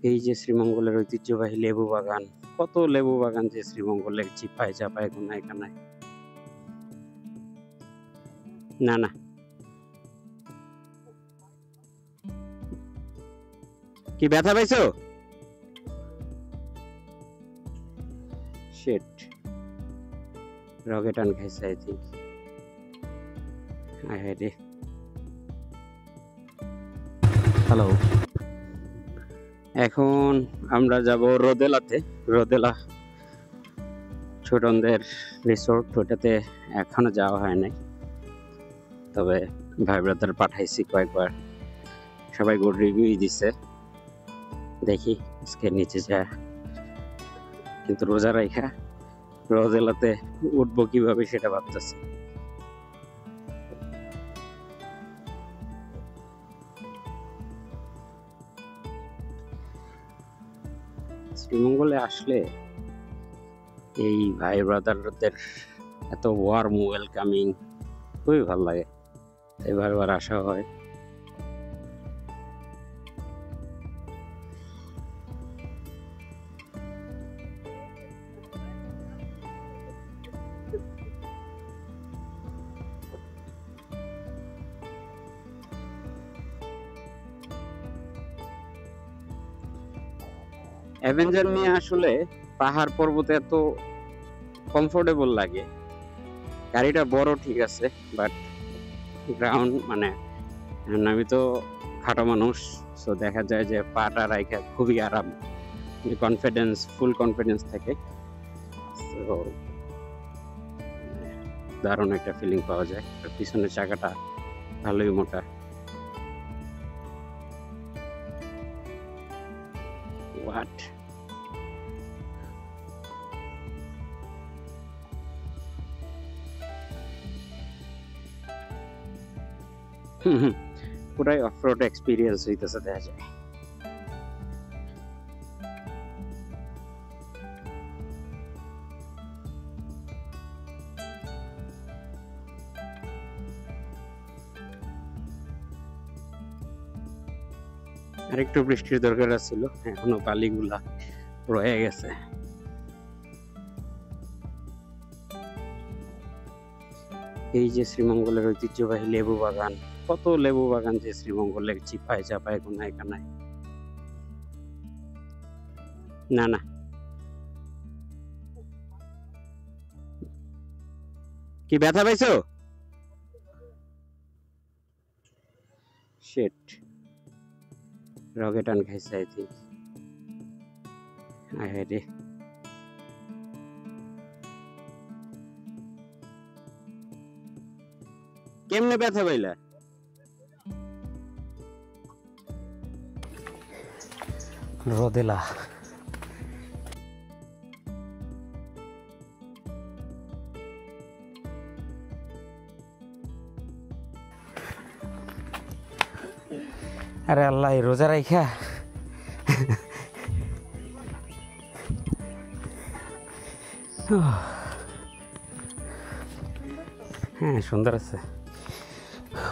এই যে শ্রীমঙ্গলের ঐতিহ্যবাহী লেবু বাগান, কত লেবু বাগান যে শ্রীমঙ্গলের চিপায় চাপায় কোনায় কানায়। না না, কি ব্যথা পাইছো? শিট, রগে টান খাইছে আই থিঙ্ক। রে হ্যালো, এখন আমরা যাব রোদেলাতে। রোদেলা ছোটনদের রিসোর্ট, ওটাতে এখনো যাওয়া হয় নাই, তবে ভাই ব্রাদার পাঠাইছি কয়েকবার, সবাই গুড রিভিউই দিছে। দেখি আজকে নিচে যা, কিন্তু রোজা রাইখা রোদেলাতে উঠবো কিভাবে সেটা ভাবতেছি। শ্রীমঙ্গলে আসলে এই ভাই ব্রাদারদের এত ওয়ার্ম ওয়েলকামিং খুবই ভালো লাগে, তাই বারবার আসা হয়। অ্যাভেঞ্জার নিয়ে আসলে পাহাড় পর্বতে এত কমফোর্টেবল লাগে। গাড়িটা বড় ঠিক আছে, বাট গ্রাউন্ড মানে আমি তো খাটো মানুষ, সো দেখা যায় যে পাটা রাইখা খুবই আরাম, কনফিডেন্স, ফুল কনফিডেন্স থাকে। সো দারুণ একটা ফিলিং পাওয়া যায়। আর পিছনের চাকাটা ভালোই মোটা। হোয়াট, পুরাই অফরোড এক্সপিরিয়েন্স হইতেছে দেখা যায়। আরেকটু বৃষ্টির দরকার ছিল, এখনো বালিগুলা রয়ে গেছে। এই যে শ্রীমঙ্গলের ঐতিহ্যবাহী লেবু বাগান, কত লেবু বাগান যে শ্রীমঙ্গলের চিপায় চাপায় কোনায় কানায়। না না, কি ব্যথা পাইছো? শিট, রগে টান খাইছে আই থিঙ্ক। রে কেমনে ব্যথা পাইলা? রোদেলা আরে আল্লাহ, রোজা রাইখা হ্যাঁ সুন্দর আছে,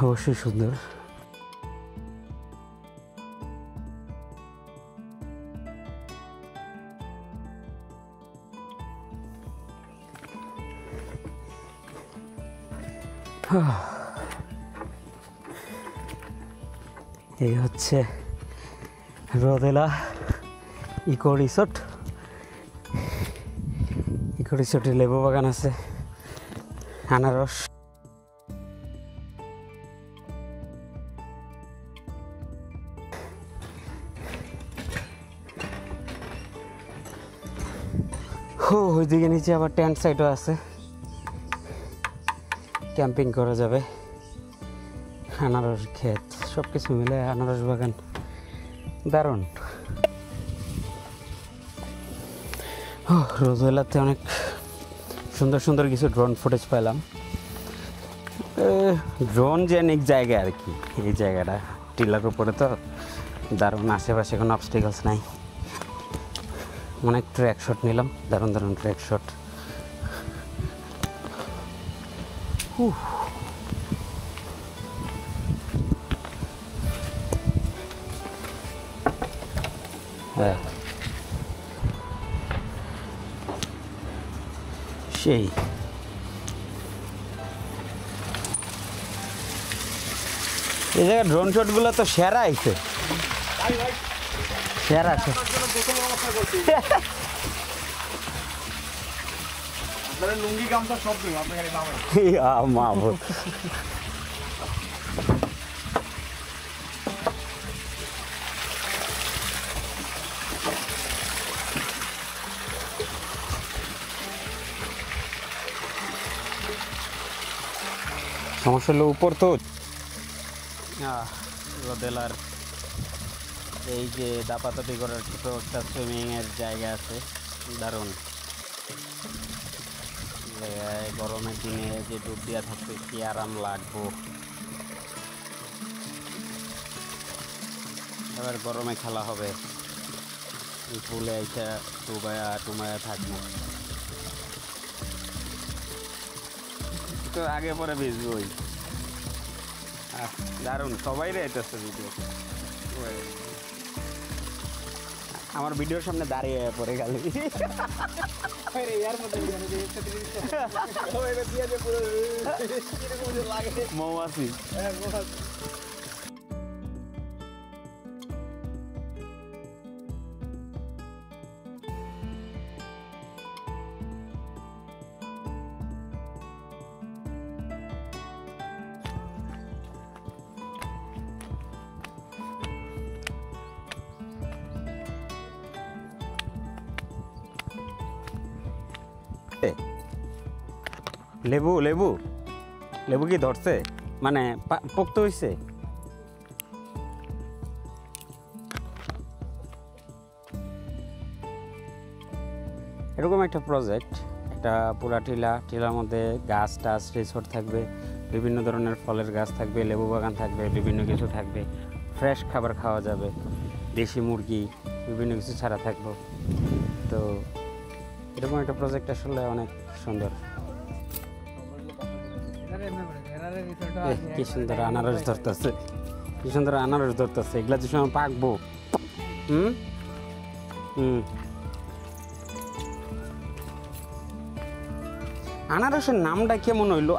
অবশ্যই সুন্দর। এই হচ্ছে রোদেলা ইকো রিসোর্ট। ইকো রিসোর্টে লেবু বাগান আছে, আনারস। ওইদিকে নিচে আবার টেন্ট সাইটও আছে, ক্যাম্পিং করা যাবে। আনারস ক্ষেত, সব কিছু মিলে আনারস বাগান দারুণ। রোজওয়েলাতে অনেক সুন্দর সুন্দর কিছু ড্রোন ফুটেজ পেলাম। ড্রোন জেনিক জায়গা আর কি, এই জায়গাটা টিলার উপরে তো দারুণ, আশেপাশে কোনো অবস্টিকলস নাই। অনেক ট্র্যাক শট নিলাম, দারুণ দারুণ ট্র্যাক শট। হ্যাঁ সেই এই জায়গায় ড্রোন শটগুলো তো সেরা আইছে, সেরা আছে। লুঙ্গি গামছা সব দেবো আপনার মা সমস্যা হলো উপর তো রোদেলার এই যে দাপাদাপি করার ছোটো একটা সুইমিংয়ের জায়গা আছে, দারুণ। গরমের দিনে যে ডুব দিয়া থাকতে কি আরাম লাগবো। এবার গরমে খেলা হবে, পুলে এসে টুমায়া থাকবো তো আগে পরে ভিজবই। দারুণ, সবাই রেতেছে ভিডিও। আমার ভিডিওর সামনে দাঁড়িয়ে পড়ে গেল মৌমাছি। লেবু লেবু লেবু কি ধরছে, মানে পোক্ত হয়েছে? এরকম একটা প্রজেক্ট, একটা পুরা টিলার মধ্যে গাছ টাছ রিসোর্ট থাকবে, বিভিন্ন ধরনের ফলের গাছ থাকবে, লেবু বাগান থাকবে, বিভিন্ন কিছু থাকবে, ফ্রেশ খাবার খাওয়া যাবে, দেশি মুরগি, বিভিন্ন কিছু ছাড়া থাকবো। তো এরকম একটা প্রজেক্ট আসলে অনেক সুন্দর। কি সুন্দর আনারস ধরতেছে, কি সুন্দর আনারস ধরতেছে। এগুলা যে সময় পাকবো। আনারসের নামটা কেমন হইলো?